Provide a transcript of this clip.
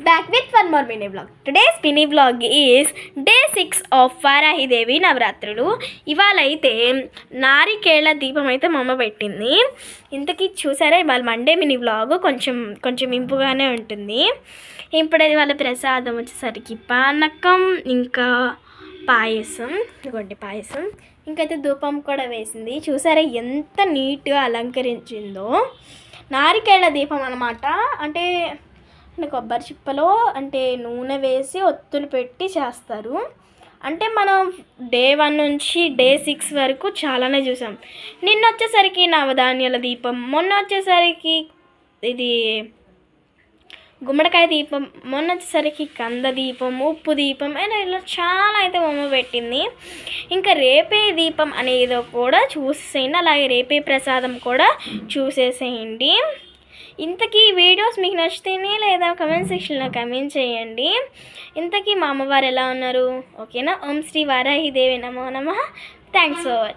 back with one more mini vlog. Today's mini vlog is day 6 of Varahi Devi నవరాత్రులు. ఇవాళ అయితే నారికేళ దీపం అయితే మా అమ్మ పెట్టింది. ఇంతకీ చూసారా, ఇవాళ మండే మినీ వ్లాగ్ కొంచెం ఇంపుగానే ఉంటుంది. ఇప్పుడైతే వాళ్ళ ప్రసాదం వచ్చేసరికి పానకం, ఇంకా పాయసం, ఇదిగోండి పాయసం, ఇంకైతే ధూపం కూడా వేసింది. చూసారా ఎంత నీట్గా అలంకరించిందో. నారికేళ దీపం అన్నమాట. అంటే కొబ్బరి చిప్పలో అంటే నూనె వేసి ఒత్తులు పెట్టి చేస్తారు. అంటే మనం డే 1 నుంచి డే 6 వరకు చాలానే చూసాం. నిన్న వచ్చేసరికి నవధాన్యాల దీపం, మొన్న వచ్చేసరికి ఇది గుమ్మడికాయ దీపం, మొన్న వచ్చేసరికి కంద దీపం, ఉప్పు దీపం, అయినా ఇలా చాలా అయితే మమ్మ పెట్టింది. ఇంకా రేపే దీపం అనేదో కూడా చూసేసేయండి, అలాగే రేపే ప్రసాదం కూడా చూసేసేయండి. ఇంతకీ వీడియోస్ మీకు నచ్చితేనే లేదా కమెంట్ సెక్షన్లో కమెంట్ చేయండి. ఇంతకీ మా అమ్మవారు ఎలా ఉన్నారు? ఓకేనా? ఓం శ్రీ వారాహిదేవి నమో నమః. Thanks for watching.